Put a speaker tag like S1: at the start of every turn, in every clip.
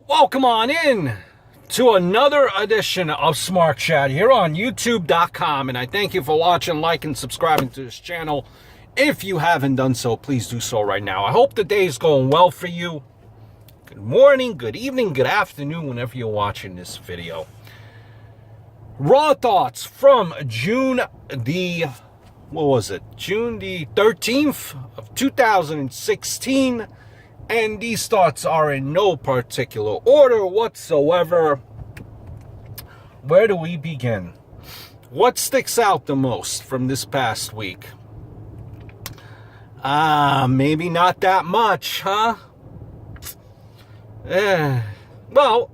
S1: Welcome on in to another edition of Smart Chat here on YouTube.com. And I thank you for watching, liking, subscribing to this channel. If you haven't done so, please do so right now. I hope the day is going well for you. Good morning, good evening, good afternoon, whenever you're watching this video. Raw thoughts from June the 13th of 2016. And these thoughts are in no particular order whatsoever. Where do we begin? What sticks out the most from this past week? Maybe not that much, huh? Well,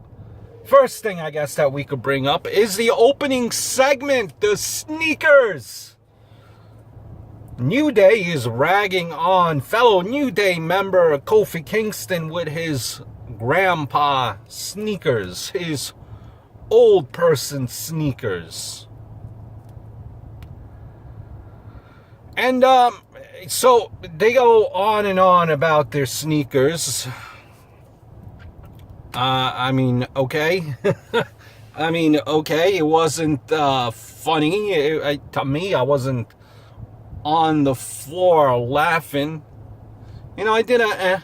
S1: first thing I guess that we could bring up is the opening segment, the sneakers. New Day is ragging on fellow New Day member Kofi Kingston with his grandpa sneakers, his old person sneakers. And so they go on and on about their sneakers. Okay. Okay, it wasn't funny. To me, I wasn't on the floor laughing. I did a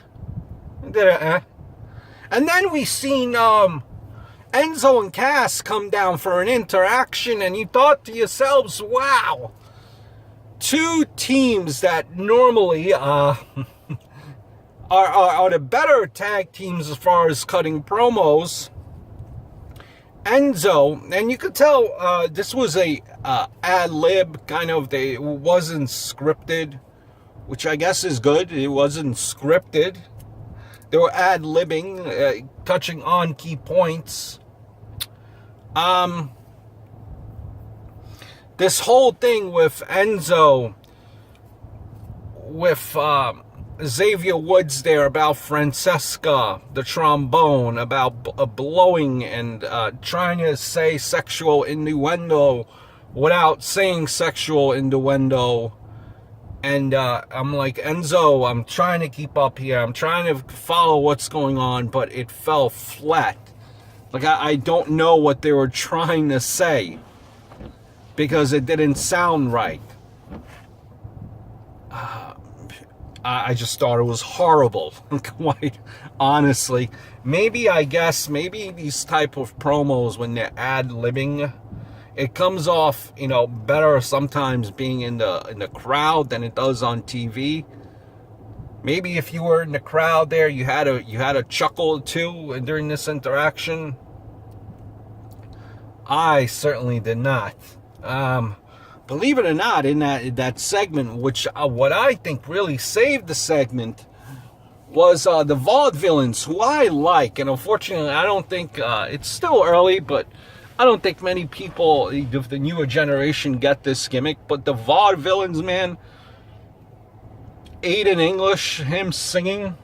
S1: and then we seen Enzo and Cass come down for an interaction, and you thought to yourselves, wow, two teams that normally are the better tag teams as far as cutting promos. Enzo, and you could tell this was a ad-lib kind of. It wasn't scripted, which I guess is good. It wasn't scripted. They were ad-libbing, touching on key points. This whole thing with Enzo, with Xavier Woods there about Francesca, the trombone, about blowing and trying to say sexual innuendo without saying sexual innuendo. And I'm like, Enzo, I'm trying to keep up here. I'm trying to follow what's going on, but it fell flat. Like, I don't know what they were trying to say because it didn't sound right. I just thought it was horrible, quite honestly. Maybe these type of promos, when they're ad-libbing, it comes off, better sometimes being in the crowd than it does on TV. Maybe if you were in the crowd there, you had a chuckle too during this interaction. I certainly did not. Believe it or not, in that segment, which what I think really saved the segment was the vaudevillains, who I like. And unfortunately, I don't think, it's still early, but I don't think many people of the newer generation get this gimmick. But the vaudevillains, man, Aiden English, him singing,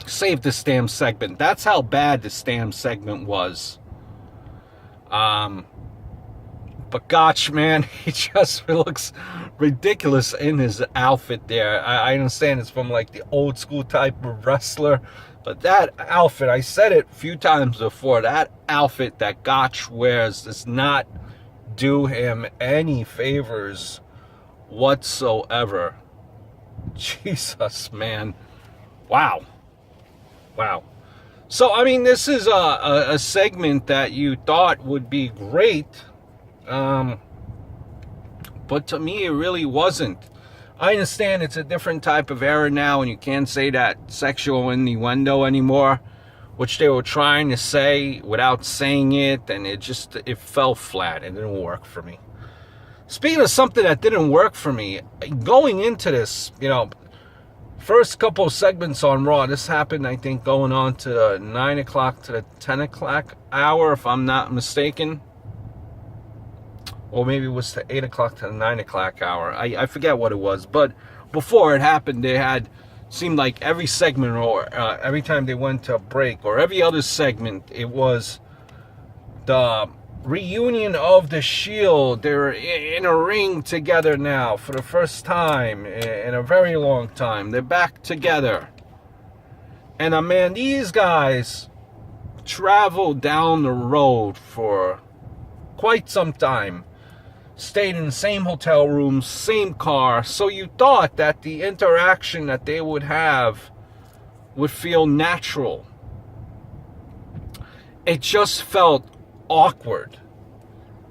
S1: saved this damn segment. That's how bad this damn segment was. But Gotch, man, he just looks ridiculous in his outfit there. I understand it's from like the old school type of wrestler, but that outfit, I said it a few times before, that outfit that Gotch wears does not do him any favors whatsoever. Jesus, man. Wow. So, this is a segment that you thought would be great. But to me, it really wasn't. I understand it's a different type of era now, and you can't say that sexual innuendo anymore, which they were trying to say without saying it, and it fell flat. It didn't work for me. Speaking of something that didn't work for me, going into this, first couple of segments on Raw, this happened, I think, going on to the 9 o'clock to the 10 o'clock hour, if I'm not mistaken. Or maybe it was the 8 o'clock to the 9 o'clock hour. I forget what it was. But before it happened, they seemed like every segment, or every time they went to a break, or every other segment, it was the reunion of the Shield. They're in a ring together now for the first time in a very long time. They're back together. And man, these guys traveled down the road for quite some time, stayed in the same hotel rooms, same car, so you thought that the interaction that they would have would feel natural. It just felt awkward.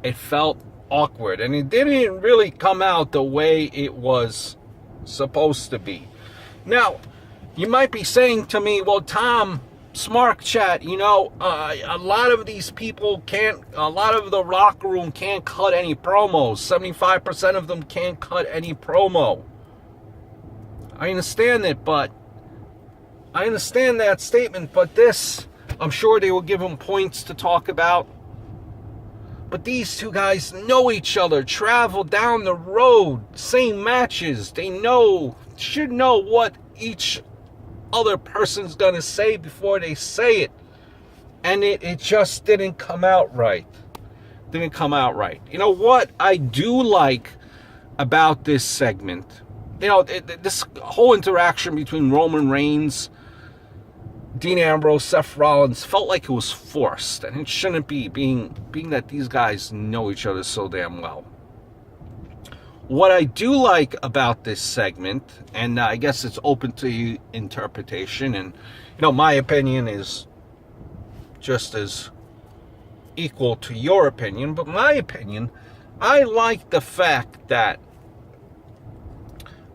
S1: It felt awkward, and it didn't really come out the way it was supposed to be. Now, you might be saying to me, well, Tom, Smart Chat, you know, a lot of these people a lot of the locker room can't cut any promos. 75% of them can't cut any promo. I understand that statement, but this, I'm sure they will give them points to talk about. But these two guys know each other, travel down the road, same matches. They should know what each other person's gonna say before they say it. And it just didn't come out right. Didn't come out right. You know what I do like about this segment? You know, this whole interaction between Roman Reigns, Dean Ambrose, Seth Rollins felt like it was forced, and it shouldn't be, being that these guys know each other so damn well. What I do like about this segment, and I guess it's open to interpretation, and you know, my opinion is just as equal to your opinion, but my opinion, I like the fact that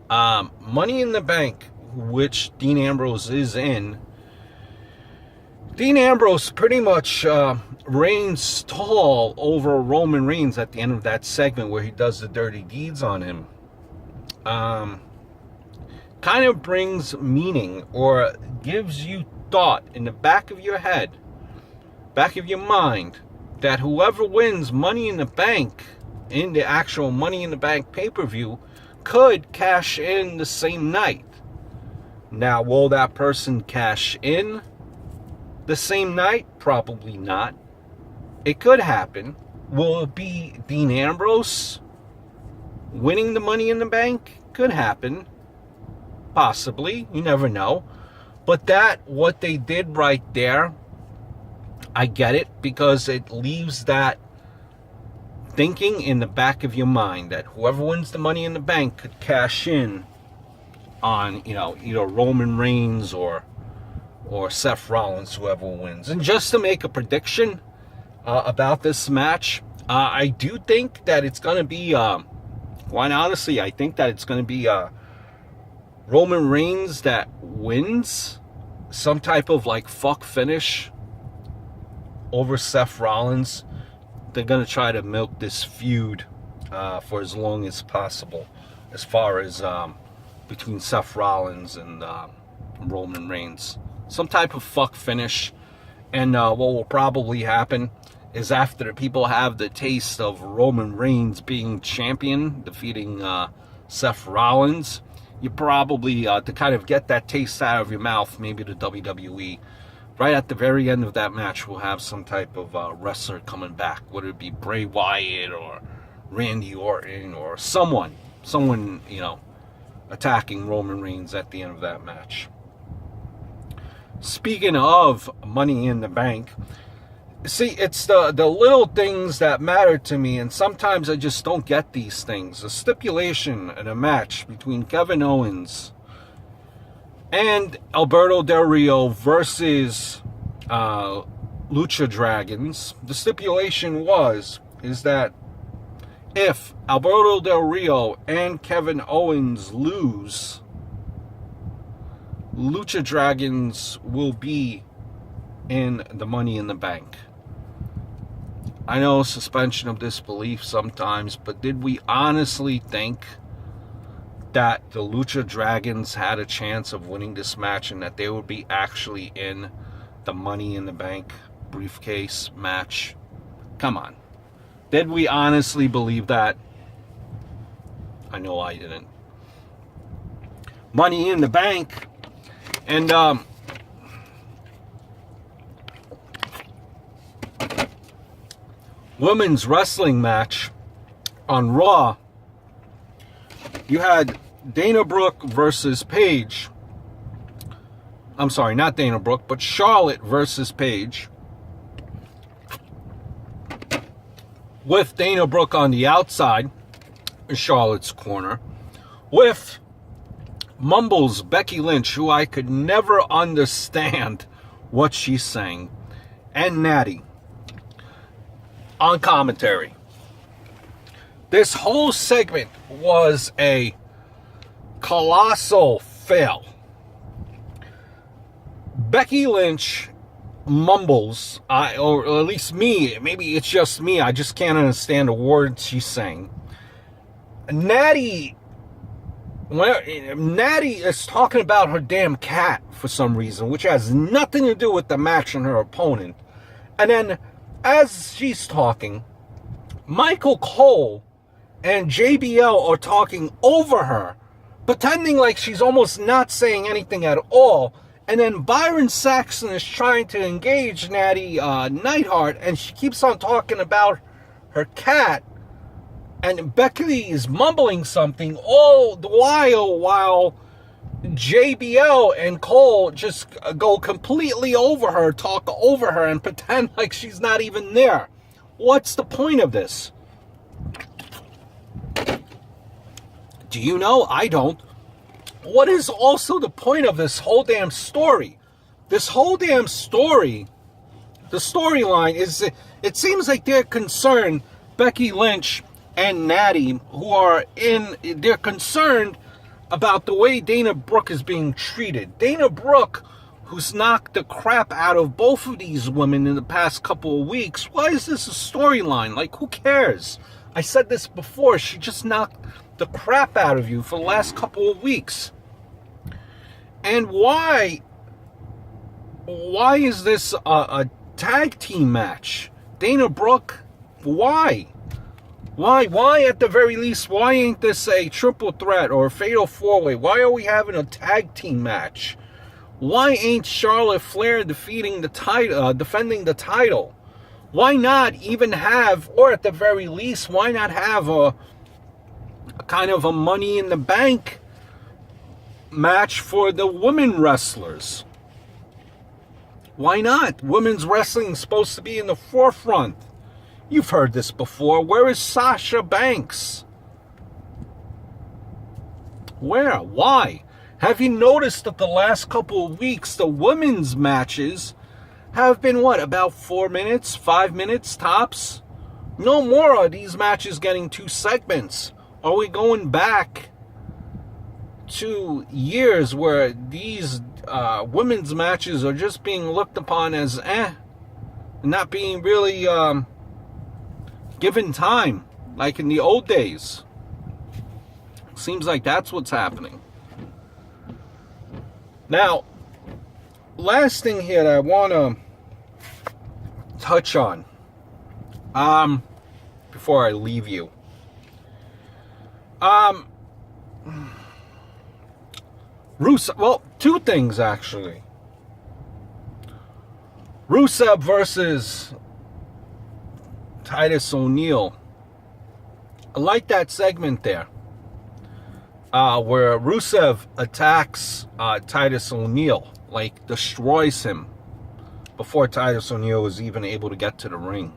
S1: Money in the Bank, which Dean Ambrose is in, Dean Ambrose pretty much reigns tall over Roman Reigns at the end of that segment where he does the dirty deeds on him. Kind of brings meaning, or gives you thought in the back of your head, back of your mind, that whoever wins Money in the Bank in the actual Money in the Bank pay-per-view could cash in the same night. Now, will that person cash in the same night? Probably not. It could happen. Will it be Dean Ambrose winning the Money in the Bank? Could happen. Possibly. You never know. But what they did right there, I get it, because it leaves that thinking in the back of your mind that whoever wins the Money in the Bank could cash in on, you know, either Roman Reigns or Seth Rollins, whoever wins. And just to make a prediction about this match, I do think that it's going to be, quite honestly, I think that it's going to be Roman Reigns that wins, some type of like fuck finish over Seth Rollins. They're going to try to milk this feud for as long as possible, as far as between Seth Rollins and Roman Reigns. Some type of fuck finish. And what will probably happen is, after the people have the taste of Roman Reigns being champion, defeating Seth Rollins, you probably, to kind of get that taste out of your mouth, maybe the WWE, right at the very end of that match, will have some type of wrestler coming back, whether it be Bray Wyatt or Randy Orton or someone, you know, attacking Roman Reigns at the end of that match. Speaking of Money in the Bank, see, it's the little things that matter to me, and sometimes I just don't get these things. A stipulation in a match between Kevin Owens and Alberto Del Rio versus Lucha Dragons. The stipulation is that if Alberto Del Rio and Kevin Owens lose, Lucha Dragons will be in the Money in the Bank. I know, suspension of disbelief sometimes, but did we honestly think that the Lucha Dragons had a chance of winning this match and that they would be actually in the Money in the Bank briefcase match? Come on. Did we honestly believe that? I know I didn't. Money in the Bank. And women's wrestling match on Raw, you had Dana Brooke versus Paige. I'm sorry, not Dana Brooke, but Charlotte versus Paige. with Dana Brooke on the outside, in Charlotte's corner, with Mumbles Becky Lynch, who I could never understand what she's saying, and Nattie on commentary. This whole segment was a colossal fail. Becky Lynch mumbles, or at least me, maybe it's just me, I just can't understand the words she's saying. Nattie is talking about her damn cat for some reason, which has nothing to do with the match and her opponent. And then, as she's talking, Michael Cole and JBL are talking over her, pretending like she's almost not saying anything at all. And then Byron Saxton is trying to engage Nattie Neidhart, and she keeps on talking about her cat. And Becky is mumbling something all the while JBL and Cole just go completely over her, talk over her, and pretend like she's not even there. What's the point of this? Do you know? I don't. What is also the point of this whole damn story? This whole damn story, the storyline is, it seems like they're concerned, Becky Lynch and Nattie, they're concerned about the way Dana Brooke is being treated. Dana Brooke, who's knocked the crap out of both of these women in the past couple of weeks. Why is this a storyline? Like, who cares? I said this before, she just knocked the crap out of you for the last couple of weeks. And why is this a tag team match? Dana Brooke, why? Why at the very least, why ain't this a triple threat or a fatal four-way? Why are we having a tag team match? Why ain't Charlotte Flair defending the title? Why not even have, or at the very least, why not have a kind of a Money in the Bank match for the women wrestlers? Why not? Women's wrestling is supposed to be in the forefront. You've heard this before. Where is Sasha Banks? Where? Why? Have you noticed that the last couple of weeks, the women's matches have been, about 4 minutes, 5 minutes tops? No more are these matches getting 2 segments. Are we going back to years where these women's matches are just being looked upon as not being really given time, like in the old days? Seems like that's what's happening. Now, last thing here that I want to touch on, before I leave you, Rusev, well, 2 things actually. Rusev versus Titus O'Neil. I like that segment there, where Rusev attacks Titus O'Neil, like destroys him before Titus O'Neil was even able to get to the ring.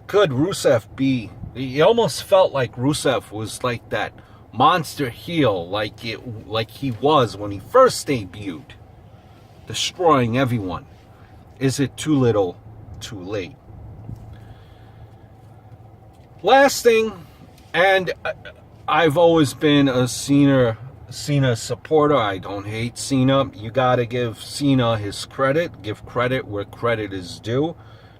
S1: Could Rusev be? It almost felt like Rusev was like that monster heel, like he was when he first debuted, destroying everyone. Is it too little, too late? Last thing, and I've always been a Cena supporter. I don't hate Cena. You gotta give Cena his credit. Give credit where credit is due.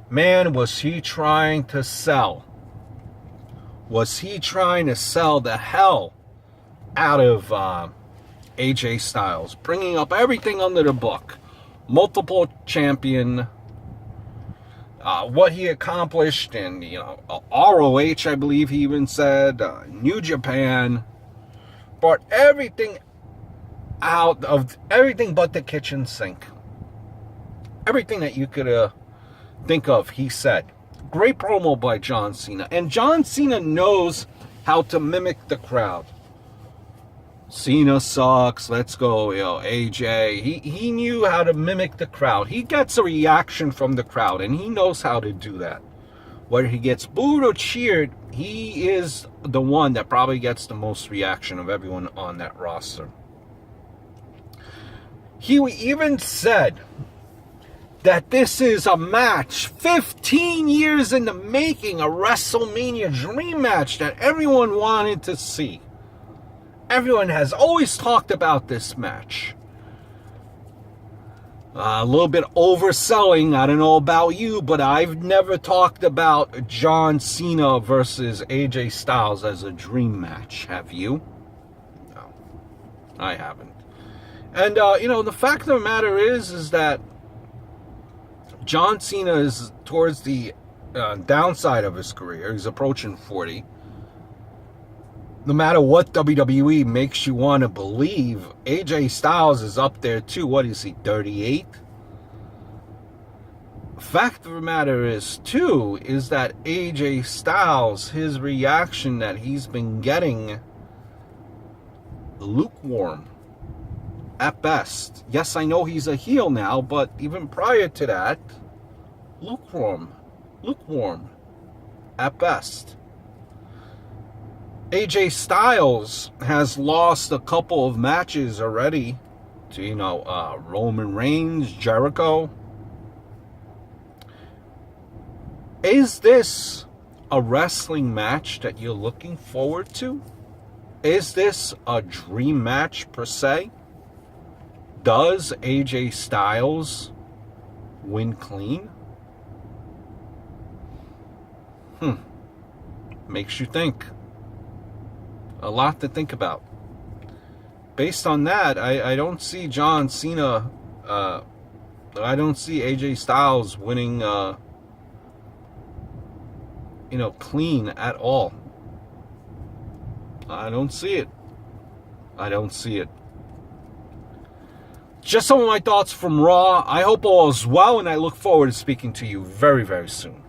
S1: Man, was he trying to sell? Was he trying to sell the hell out of AJ Styles? Bringing up everything under the book. Multiple champion. What he accomplished in, ROH, I believe he even said, New Japan, brought everything out of everything but the kitchen sink. Everything that you could think of, he said. Great promo by John Cena. And John Cena knows how to mimic the crowd. Cena sucks, let's go, AJ. He knew how to mimic the crowd. He gets a reaction from the crowd, and he knows how to do that. whether he gets booed or cheered, he is the one that probably gets the most reaction of everyone on that roster. He even said that this is a match 15 years in the making, a WrestleMania dream match that everyone wanted to see. Everyone has always talked about this match. A little bit overselling, I don't know about you, but I've never talked about John Cena versus AJ Styles as a dream match. Have you? No, I haven't. And, the fact of the matter is that John Cena is towards the downside of his career. He's approaching 40. No matter what WWE makes you want to believe, AJ Styles is up there too. What is he, 38? Fact of the matter is that AJ Styles, his reaction that he's been getting, lukewarm at best. Yes, I know he's a heel now, but even prior to that, lukewarm at best. AJ Styles has lost a couple of matches already to, Roman Reigns, Jericho. Is this a wrestling match that you're looking forward to? Is this a dream match per se? Does AJ Styles win clean? Makes you think. A lot to think about. Based on that, I don't see John Cena, I don't see AJ Styles winning, clean at all. I don't see it. Just some of my thoughts from Raw. I hope all is well, and I look forward to speaking to you very, very soon.